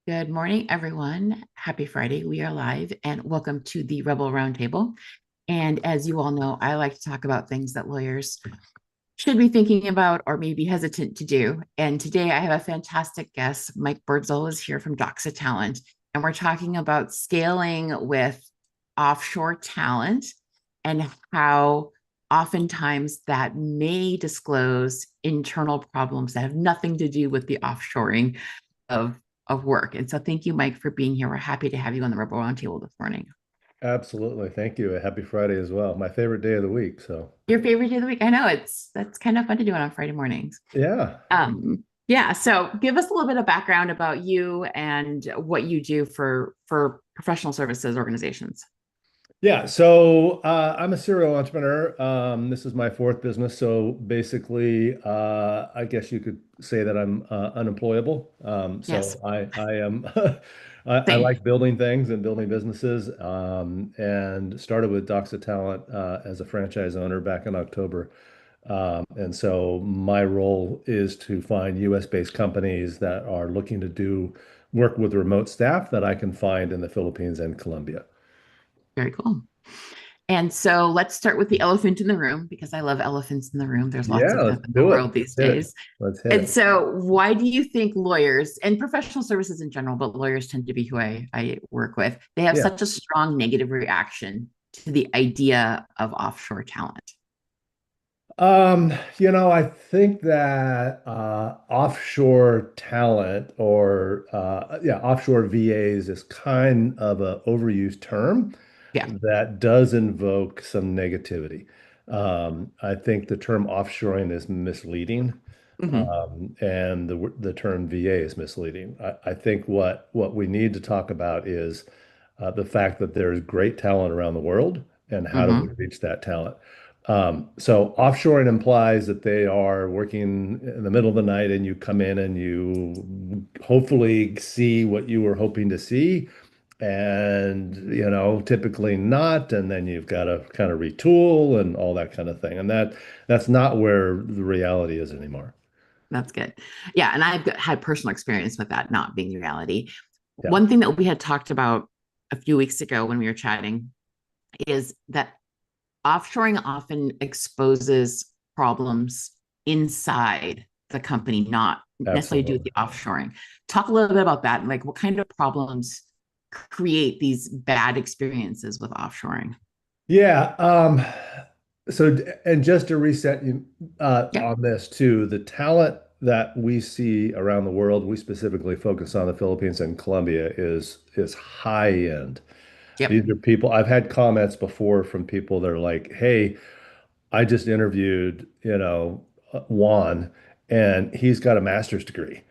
Good morning, everyone. Happy Friday. We are live and welcome to the Rebel Roundtable. And as you all know, I like to talk about things that lawyers should be thinking about or maybe hesitant to do. And today I have a fantastic guest. Mike Birdsall is here from DOXA Talent, and we're talking about scaling with offshore talent and how oftentimes that may disclose internal problems that have nothing to do with the offshoring of work. And so thank you, Mike, for being here. We're happy to have you on the Rebel Roundtable this morning. Absolutely. Thank you. Happy Friday as well. My favorite day of the week. So, Your favorite day of the week? I know that's kind of fun to do it on Friday mornings. yeah. Yeah. So give us a little bit of background about you and what you do for professional services organizations. Yeah. So, I'm a serial entrepreneur. This is my fourth business. So, basically, I guess you could say that I'm unemployable. Yes. I am, I Same. like building things and building businesses, and started with Doxa Talent as a franchise owner back in October. And so my role is to find US-based companies that are looking to do work with remote staff that I can find in the Philippines and Colombia. Very cool. And so let's start with the elephant in the room because I love elephants in the room. There's lots Yeah, of them let's in the do it. world these Hit it. days. Let's hit And it. so, why do you think lawyers and professional services in general, but lawyers tend to be who I work with, they have Yeah. such a strong negative reaction to the idea of offshore talent? I think that offshore talent or offshore VAs is kind of an overused term Yeah. that does invoke some negativity. I think the term offshoring is misleading, Hmm. and the term VA is misleading. I think what we need to talk about is the fact that there's great talent around the world and how do we Hmm. reach that talent. So offshoring implies that they are working in the middle of the night and you come in and you hopefully see what you were hoping to see and typically not, and then you've got to kind of retool and all that kind of thing, and that's not where the reality is anymore. That's good. Yeah. And I've had personal experience with that not being reality. Yeah, One thing that we had talked about a few weeks ago when we were chatting is that offshoring often exposes problems inside the company, not necessarily do with absolutely. the offshoring. Talk a little bit about that. Like what kind of problems create these bad experiences with offshoring? Yeah. And just to reset you Yep. on this too, the talent that we see around the world, we specifically focus on the Philippines and Colombia, is high end. Yep. These are people, I've had comments before from people that are like, hey, I just interviewed, Juan, and he's got a master's degree.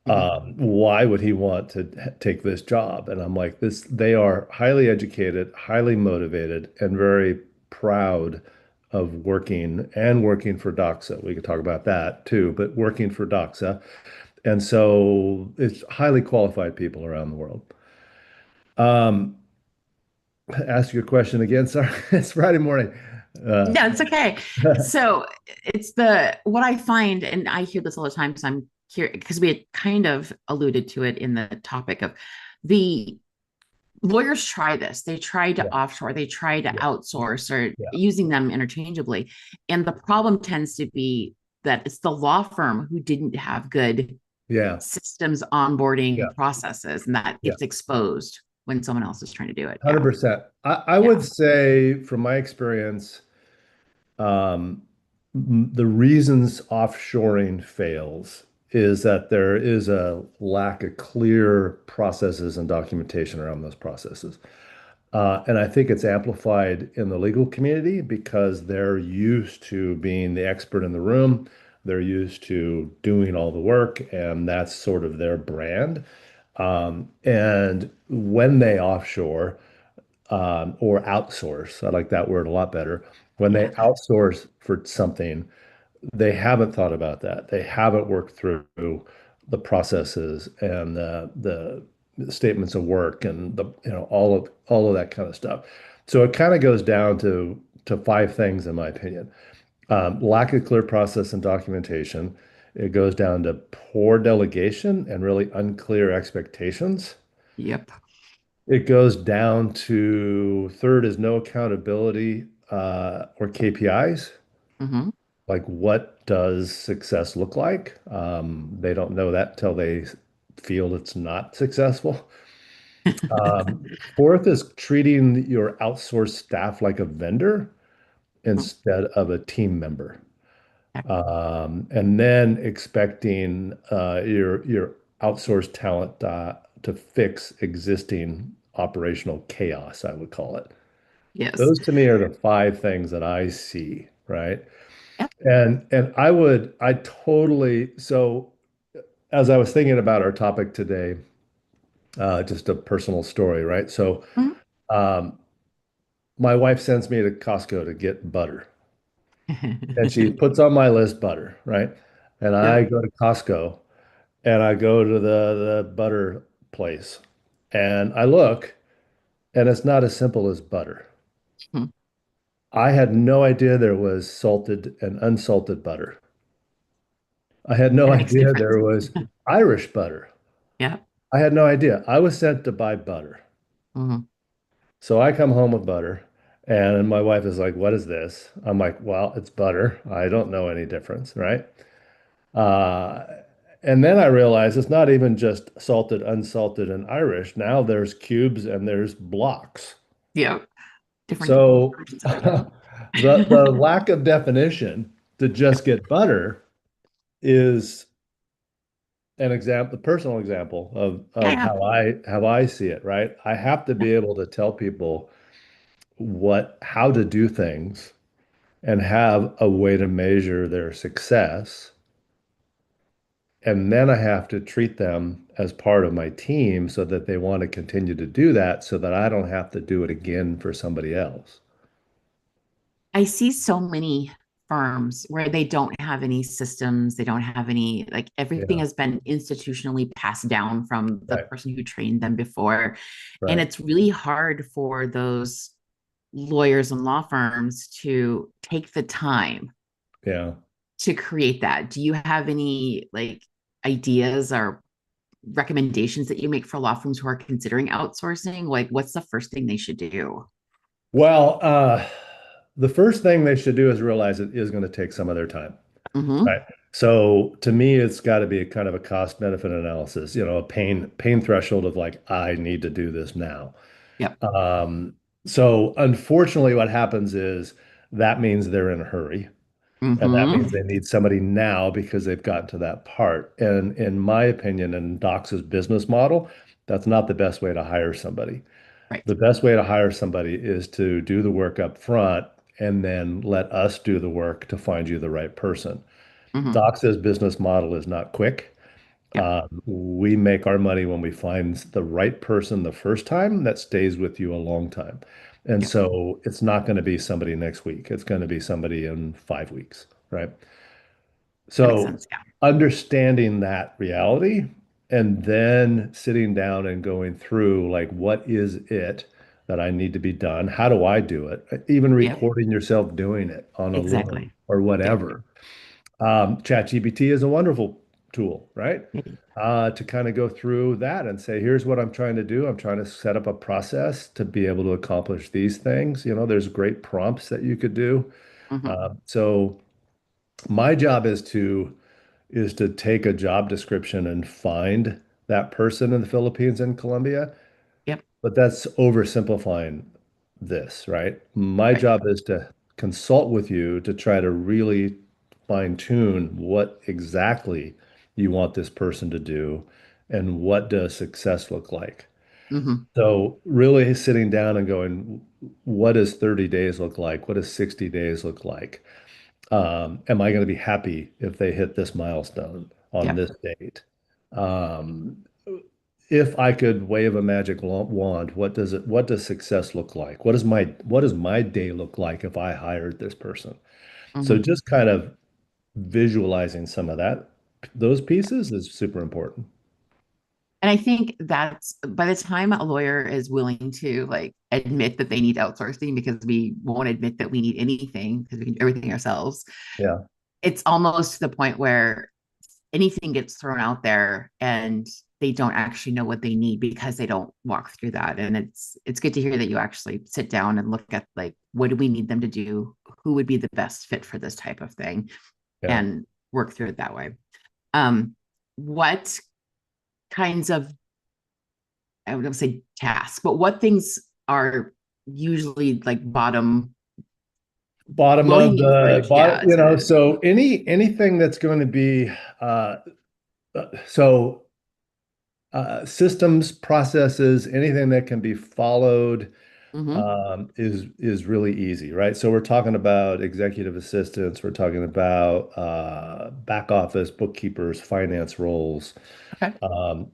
Mm-hmm. Why would he want to take this job? And I'm like, they are highly educated, highly motivated, and very proud of working for Doxa. We could talk about that too, but working for Doxa. And so it's highly qualified people around the world. Um, ask your question again. Sorry, it's Friday morning. Uh, No, it's okay. So it's the what I find, and I hear this all the time. So I'm curious because we had kind of alluded to it in the topic of the lawyers try this. They try to yeah, offshore, they try to yeah, outsource or yeah, using them interchangeably. And the problem tends to be that it's the law firm who didn't have good yeah, systems yeah, onboarding processes, and that yeah. gets exposed when someone else is trying to do it. Yeah. 100%. I Yeah. would say, from my experience, the reasons offshoring fails is that there is a lack of clear processes and documentation around those processes. And I think it's amplified in the legal community because they're used to being the expert in the room. They're used to doing all the work, and that's sort of their brand. And when they offshore, or outsource, I like that word a lot better. When they Yeah. outsource for something, they haven't thought about that. They haven't worked through the processes and the statements of work and all of that kind of stuff. So it kind of goes down to five things, in my opinion. Lack of clear process and documentation. It goes down to poor delegation and really unclear expectations. Yep. It goes down to third is no accountability or KPIs. Hmm. Like, what does success look like? They don't know that till they feel it's not successful. Fourth is treating your outsourced staff like a vendor instead of a team member. And then expecting your outsourced talent to fix existing operational chaos, I would call it. Yes. Those to me are the five things that I see, right? Yep. And I totally, so as I was thinking about our topic today, just a personal story, right? So Mhm. um, my wife sends me to Costco to get butter, and she puts on my list butter, right? And I Yep. go to Costco and I go to the butter place and I look and it's not as simple as butter. Mhm. I had no idea there was salted and unsalted butter. I had no It makes a idea difference. there was Irish butter. Yep. I had no idea. I was sent to buy butter. Hmm. So I come home with butter and my wife is like, "What is this?" I'm like, "Well, it's butter. I don't know any difference, right?" Uh, and then I realized it's not even just salted, unsalted, and Irish. Now there's cubes and there's blocks. Yep. Different So versions of it. the lack of definition to Yep. just get butter is an example, a personal example Yeah. of Yeah. how I see it, right? I have to Yeah. be able to tell people how to do things and have a way to measure their success. And then I have to treat them as part of my team so that they want to continue to do that so that I don't have to do it again for somebody else. I see so many firms where they don't have any systems, they don't have any, like everything Yeah, has been institutionally passed down from the right, person who trained them before. And right. it's really hard for those lawyers and law firms to take the time Yeah. to create that. Do you have any like ideas or recommendations that you make for law firms who are considering outsourcing? Like, what's the first thing they should do? Well, the first thing they should do is realize it is going to take some of their time, Mm-hmm. right? So to me, it's got to be a kind of a cost benefit analysis, a pain threshold of like, I need to do this now. Yep. So unfortunately, what happens is that means they're in a hurry. And that means Mm-hmm. they need somebody now because they've gotten to that part. And in my opinion, in DOXA's business model, that's not the best way to hire somebody. Right. The best way to hire somebody is to do the work up front and then let us do the work to find you the right person. Mm-hmm. DOXA's business model is not quick. Yep. We make our money when we find the right person the first time that stays with you a long time. And Yep. so it's not going to be somebody next week. It's going to be somebody in 5 weeks, right? That makes So sense. Yeah. understanding that reality and then sitting down and going through like, what is it that I need to be done? How do I do it? Even Yep. recording yourself doing it on a loom Exactly. or Yep. whatever. ChatGPT is a wonderful tool, right? Maybe. To kind of go through that and say, here's what I'm trying to do. I'm trying to set up a process to be able to accomplish these things. There's great prompts that you could do. Mm-hmm. So my job is to take a job description and find that person in the Philippines and Colombia, Yep. but that's oversimplifying this, right? My Right. job is to consult with you to try to really fine tune what exactly you want this person to do and what does success look like. Mm-hmm. So really sitting down and going, what does 30 days look like? What does 60 days look like? Am I going to be happy if they hit this milestone on Yep. this date? Um, if I could wave a magic wand, what does success look like? What does my day look like if I hired this person? So Mm-hmm. just kind of visualizing some of those pieces is super important. And I think that's by the time a lawyer is willing to like admit that they need outsourcing because we won't admit that we need anything because we can do everything ourselves, Yeah. it's almost to the point where anything gets thrown out there and they don't actually know what they need because they don't walk through that. And it's good to hear that you actually sit down and look at like what do we need them to do, who would be the best fit for this type of thing, Yeah. and work through it that way. What kinds of, I would say tasks, but what things are usually like Bottom low of hanging the fruit? bottom, Yeah, is what it is. so anything that's going to be so systems, processes, anything that can be followed Mm-hmm. is really easy, right? So we're talking about executive assistants, we're talking about back office, bookkeepers, finance roles, Okay.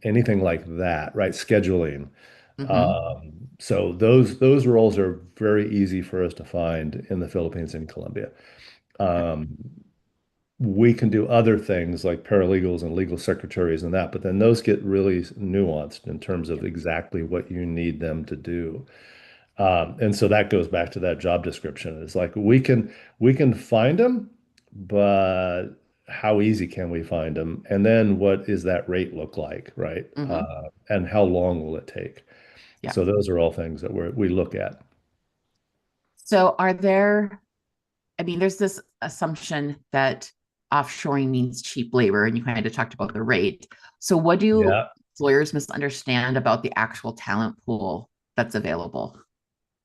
anything like that, right? Scheduling. Mm-hmm. So those roles are very easy for us to find in the Philippines and Colombia. Um, we can do other things like paralegals and legal secretaries and that, but then those get really nuanced in terms of exactly what you need them to do. And so that goes back to that job description. It's like we can find them, but how easy can we find them? And then what is that rate look like, right? Mm-hmm. And how long will it take? Yeah. So those are all things that we look at. So are there, I mean, there's this assumption that offshoring means cheap labor, and you kind of talked about the rate. So what do Yeah. lawyers misunderstand about the actual talent pool that's available?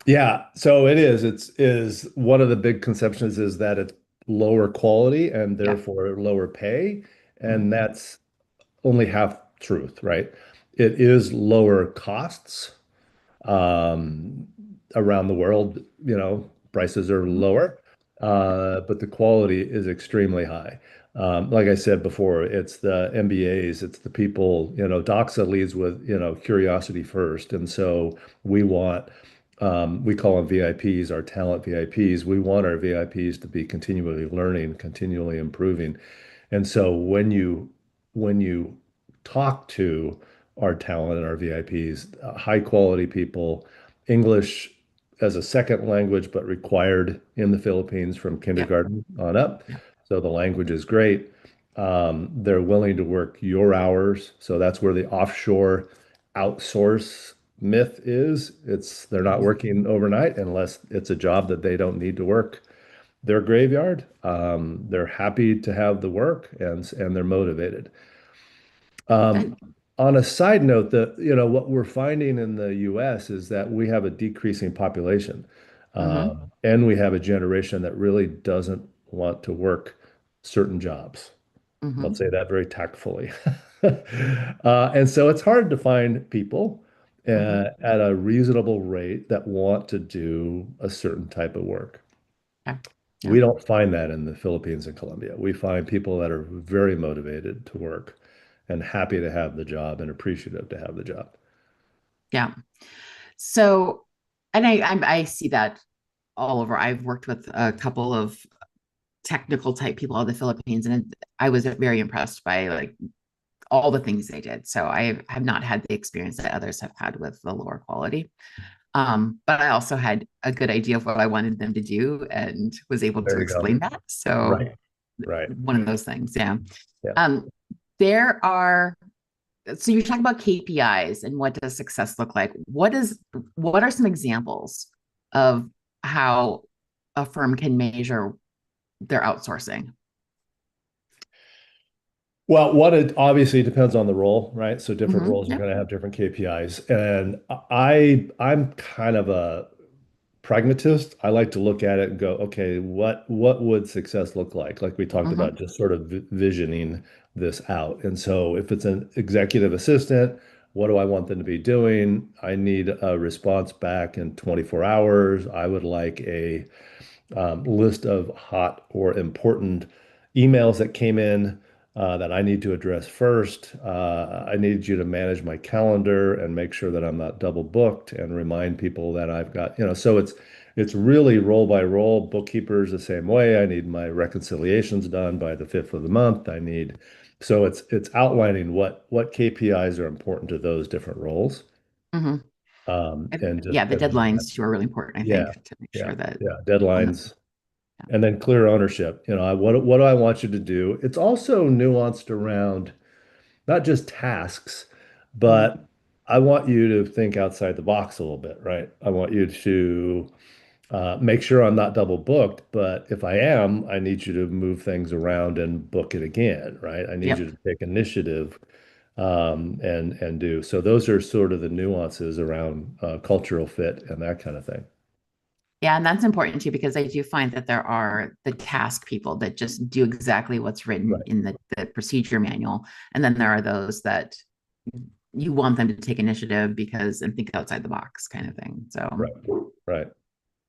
Yeah, so it is. It's is one of the big conceptions is that it's lower quality and Yeah. therefore lower pay, Mm-hmm. and that's only half truth, right? It is lower costs um, around the world. Prices are Mm-hmm. lower, but the quality is extremely high. Like I said before, it's the MBAs, it's the people. DOXA leads with curiosity first, and so we want we call them VIPs, our talent VIPs. We want our VIPs to be continually learning, continually improving. And so when you talk to our talent and our VIPs, high quality people, English as a second language, but required in the Philippines from Yep. kindergarten on up. Yep. So the language is great. They're willing to work your hours. So that's where the offshore outsource myth is. They're not Mm-hmm. working overnight unless it's a job that they don't need to work their graveyard. They're happy to have the work and they're motivated. Good. On a side note, what we're finding in the US is that we have a decreasing population, Mm-hmm. and we have a generation that really doesn't want to work certain jobs. Mm-hmm. Let's say that very tactfully. And so it's hard to find people Mm-hmm. at a reasonable rate that want to do a certain type of work. Yeah. Yeah. We don't find that in the Philippines and Colombia. We find people that are very motivated to work and happy to have the job and appreciative to have the job. Yeah. So, and I see that all over. I've worked with a couple of technical type people out of the Philippines, and I was very impressed by like all the things they did. So I have not had the experience that others have had with the lower quality. But I also had a good idea of what I wanted them to do and was able to There you go. explain that. So Right, right. one of those things, yeah. Yeah. Um, there are so you're talking about KPIs and what does success look like? What are some examples of how a firm can measure their outsourcing? Well, what it obviously depends on the role, right? So different Mm-hmm. roles are Yep. going to have different KPIs. And I'm kind of a pragmatist. I like to look at it and go, okay, what would success look like? Like we talked Mm-hmm. about, just sort of visioning this out. And so if it's an executive assistant, what do I want them to be doing? I need a response back in 24 hours. I would like a list of hot or important emails that came in that I need to address first. I need you to manage my calendar and make sure that I'm not double booked and remind people that I've got, so it's really role by role. Bookkeepers the same way. I need my reconciliations done by the 5th of the month. So it's outlining what KPIs are important to those different roles. Mm-hmm. And just Yeah, the and deadlines too are really important, I think, yeah, to make yeah, sure that yeah. on the Deadlines. And then clear ownership. What do I want you to do? It's also nuanced around not just tasks, Mhm. but I want you to think outside the box a little bit, right? I want you to make sure I'm not double booked, but if I am, I need you to move things around and book it again, right? I need you Yep. to take initiative and do. So those are sort of the nuances around cultural fit and that kind of thing. Yeah, and that's important too because I do find that there are the task people that just do exactly what's written Right, in the procedure manual, and then there are those that you want them to take initiative because and think outside the box kind of thing. So, right, right.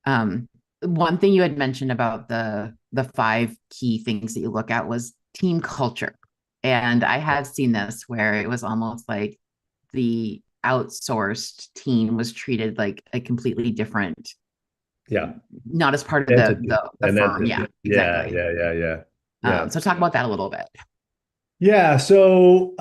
um, one thing you had mentioned about the five key things that you look at was team culture, and I have seen this where it was almost like the outsourced team was treated like a completely different, Yeah. not as part of Entity. the An firm. Yeah, entity. Yeah, exactly. yeah, yeah, yeah. Yeah. So talk about that a little bit. Yeah, so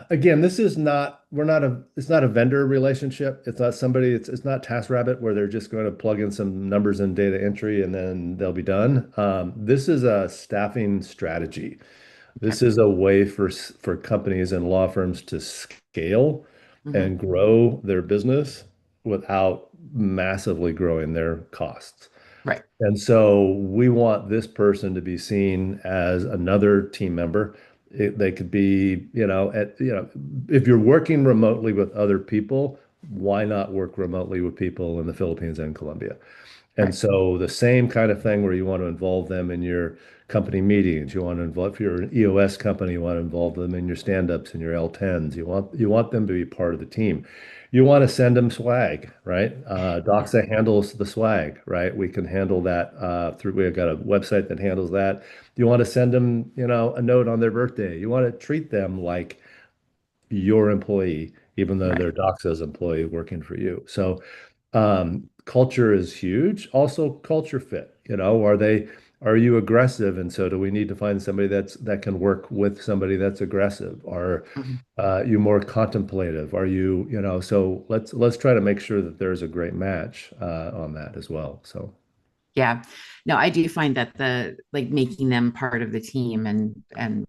again, this is not we're not a it's not a vendor relationship. It's not somebody, it's not TaskRabbit where they're just going to plug in some numbers in data entry and then they'll be done. This is a staffing strategy. Okay. This is a way for companies and law firms to scale Hmm. and grow their business without massively growing their costs. Right. And so we want this person to be seen as another team member. They could be, if you're working remotely with other people, why not work remotely with people in the Philippines and Colombia? And Right. so the same kind of thing where you want to involve them in your company meetings. You want to involve, if you're an EOS company, you want to involve them in your stand-ups and your L10s. You want them to be part of the team. You want to send them swag, right? DOXA handles the swag, right? We can handle that we've got a website that handles that. You want to send them, a note on their birthday. You want to treat them like your employee, even though Right. they're DOXA's employee working for you. So culture is huge. Also, culture fit. Are you aggressive? And so, do we need to find somebody that can work with somebody that's aggressive? Are Mhm. you more contemplative? Are you, so let's try to make sure that there's a great match on that as well. So, Yeah. No, I do find that the like making them part of the team and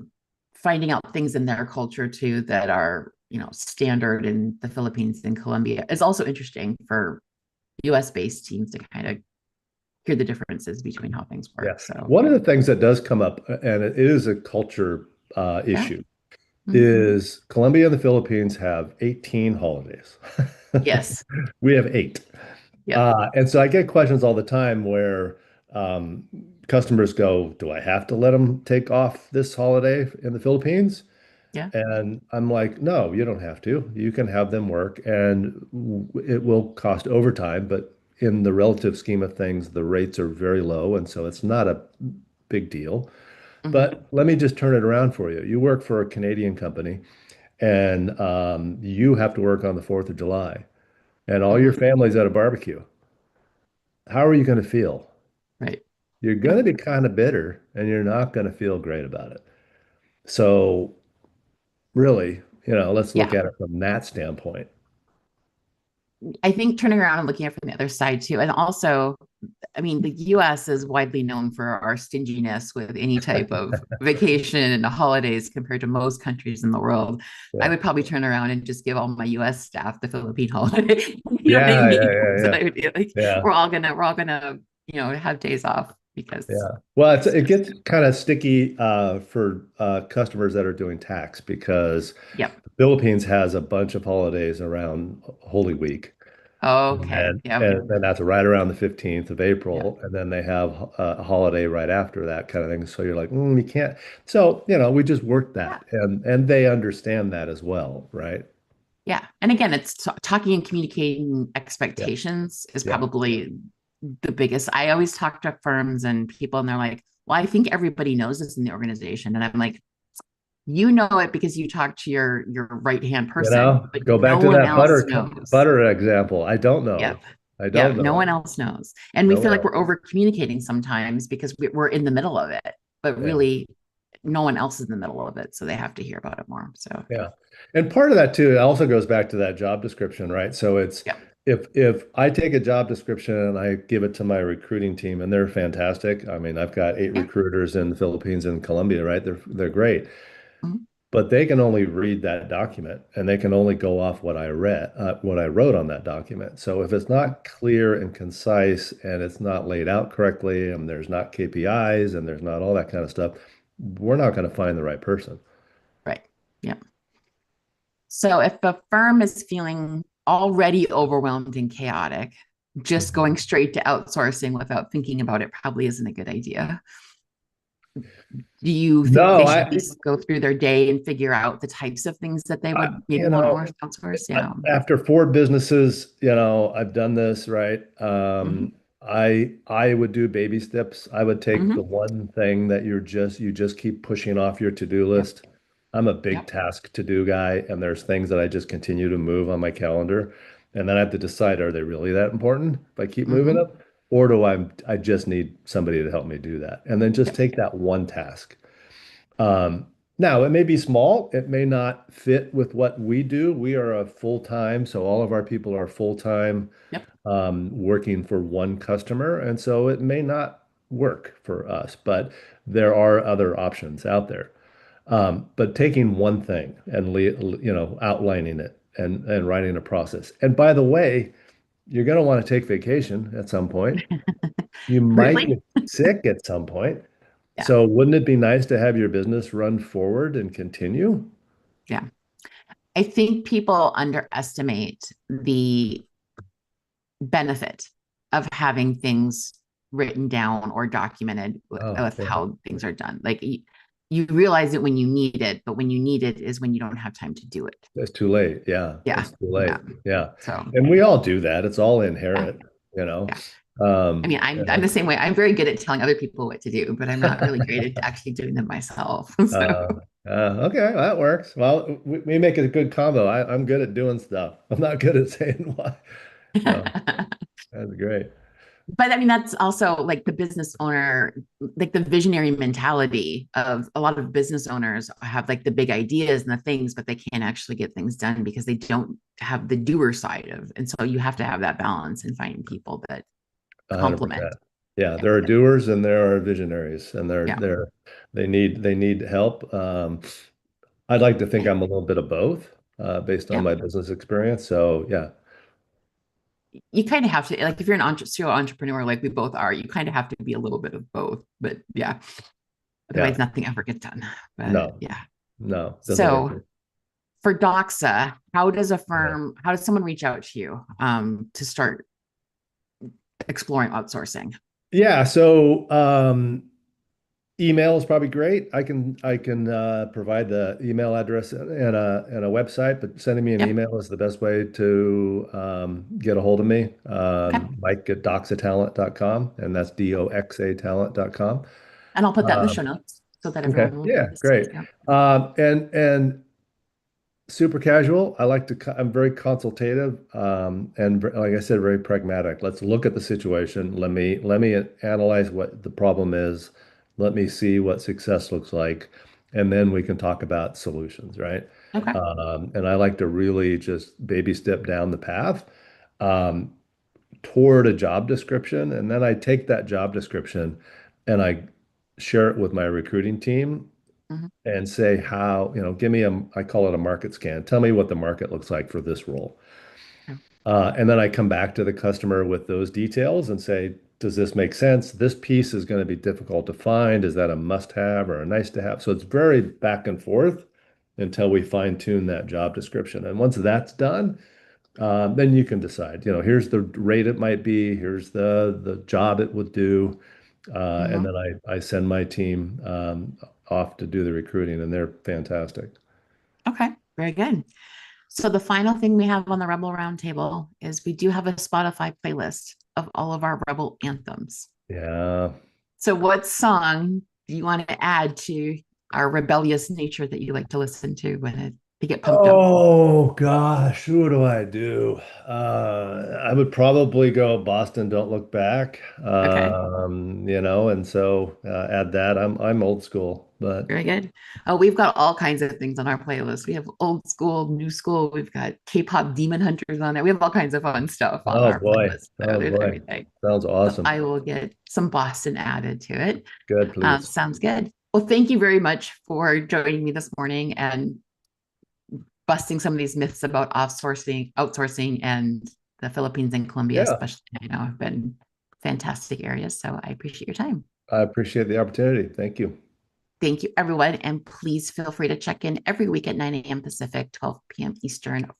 finding out things in their culture too that are, standard in the Philippines and Colombia is also interesting for US based teams to kind of hear the differences between how things yeah. work. So, One of the things that does come up, and it is a culture yeah. issue, Mhm. is Colombia and the Philippines have 18 holidays. Yes. We have eight. Yep. And so I get questions all the time where um, customers go, "Do I have to let them take off this holiday in the Philippines?" Yeah. And I'm like, "No, you don't have to. You can have them work, and it will cost overtime, but in the relative scheme of things, the rates are very low, and so it's not a big deal." Hmm. But let me just turn it around for you. You work for a Canadian company, and you have to work on the 4th of July, and all your Hmm. family's at a barbecue. How are you going to feel? Right. You're going Yep. to be kind of bitter and you're not going to feel great about it. So, really, let's look Yeah. at it from that standpoint. I think turning around and looking at it from the other side too. And also, I mean, the US is widely known for our stinginess with any type of vacation and holidays compared to most countries in the world. I Yeah. would probably turn around and just give all my US staff the Philippine holiday. You know what I Yeah, yeah, mean? yeah, So yeah. I would be like, Yeah. we're all gonna, have days off because Yeah. Well, it's it just, gets kind of sticky for customers that are doing tax because yep. the Philippines has a bunch of holidays around Holy Week. Okay. And Yep. and that's right around the 15th of Yep. April. And then they have a holiday right after that kind of thing. So you're like, you can't. So, we just worked Yeah. that and they understand that as well, right? Yeah. And again, it's talking and communicating Yeah. expectations is Yeah. probably the biggest. I always talk to firms and people, and they're like, well, I think everybody knows this in the organization. And I'm like, you know it because you talk to your right hand person, but Go back no to one that else knows. butter example. I don't know. Yep. I don't Yep. No one know. else knows. And we No feel one like else. we're over communicating sometimes because we're in the middle of it, but Yeah. really no one else is in the middle of it. So they have to hear about it more. So, Yeah. And part of that too, it also goes back to that job description, right? So it's yep. if I take a job description and I give it to my recruiting team and they're fantastic. I mean, I've got eight Yeah. recruiters in the Philippines and Colombia, right? They're great. Mhm. But they can only read that document and they can only go off what I wrote on that document. So if it's not clear and concise and it's not laid out correctly and there's not KPIs and there's not all that kind of stuff, we're not going to find the right person. Right. Yeah. So if a firm is feeling already overwhelmed and chaotic, just Mhm. going straight to outsourcing without thinking about it probably isn't a good idea. Do you think No, they should at least go through their day and figure out the types of things that they would maybe you want to know, outsource? Yeah. after four businesses, I've done this, right? Hmm. I would do baby steps. I would take the Hmm. one thing that you just keep pushing off your to-do Yep. list. I'm a big Yep. task to do guy, and there's things that I just continue to move on my calendar. And then I have to decide, are they really that important if I keep moving Hmm. them? Or do I just need somebody to help me do that? And then just Yep. take that one task. Um, Now, it may be small. It may not fit with what we do. We are a full-time, so all of our people are full-time Yep. working for one customer. And so it may not work for us, but there are other options out there. But taking one thing and outlining it and writing a process. And by the way, you're going to want to take vacation at some point. You might Really? get sick at some point. Yeah. So wouldn't it be nice to have your business run forward and continue? Yeah. I think people underestimate the benefit of having things written down or documented Oh, with yeah. how things are done. Like you realize it when you need it, but when you need it is when you don't have time to do it. It's too late. Yeah, Yeah. it's too Yeah. late. Yeah. So And we all do that. It's all yeah. inherent, you know. Yeah. I Um, mean, I'm the same way. I'm very good at telling other people what to do, but I'm not really great at actually doing them myself. So uh, okay, that works. Well, we make it a good combo. I'm good at doing stuff. I'm not good at saying why. So that's great. but I mean, that's also like the business owner, like the visionary mentality of a lot of business owners have like the big ideas and the things, but they can't actually get things done because they don't have the doer side of. And so you have to have that balance and finding people that complement. 100%. Yeah, Yeah. there are doers and there are visionaries, and Yeah. they need help. I'd like to think I'm a little bit of both, based on Yeah. my business experience. So yeah, You kind of have to, like, if you're an serial entrepreneur, like we both are, you kind of have to be a little bit of both. But yeah, yeah, otherwise nothing ever gets done. But no, yeah. no, doesn't work. So for Doxa, Yeah. how does someone reach out to you to start exploring outsourcing? Yeah, so email is probably great. I can provide the email address and a website, but sending me an Yep. email is the best way to get a hold of me. Okay. Mike at doxatalent.com, and that's DOXA talent.com. And I'll put that in the Um, show notes so that okay, everyone will be yeah, able to see it. great. Yeah. And super casual. I'm very consultative, and like I said, very pragmatic. Let's look at the situation. Let me analyze what the problem is. Let me see what success looks like, and then we can talk about solutions, right? Okay. And I like to really just baby step down the path um, toward a job description, and then I take that job description and I share it with my recruiting team Mhm. and say how, give me I call it a market scan. Tell me what the market looks like for this role. Yeah. And then I come back to the customer with those details and say, does this make sense? This piece is going to be difficult to find. Is that a must-have or a nice-to-have? So it's very back and forth until we fine-tune that job description. And once that's done, then you can decide, here's the rate it might be, here's the job it would do. And Mhm. then I send my team off to do the recruiting, and they're fantastic. Okay. Very good. So the final thing we have on the Rebel Roundtable is we do have a Spotify playlist of all of our Rebel anthems. Yeah. So what song do you want to add to our rebellious nature that you like to listen to when it to get pumped up? Oh gosh, what do I do? I would probably go Boston, Don't Look Back. Okay. And so add that. I'm old school, but Very good. Oh, we've got all kinds of things on our playlist. We have old school, new school. We've got K-pop Demon Hunters on there. We have all kinds of fun stuff on oh our boy, playlist. So oh there's boy, everything. sounds So awesome. I will get some Boston added to it. Good, please. Sounds good. Well, thank you very much for joining me this morning and busting some of these myths about outsourcing, and the Philippines and Colombia, Yeah, especially. I know have been fantastic areas. So I appreciate your time. I appreciate the opportunity. Thank you. Thank you, everyone. And please feel free to check in every week at 9 a.m. Pacific, 12 p.m. Eastern for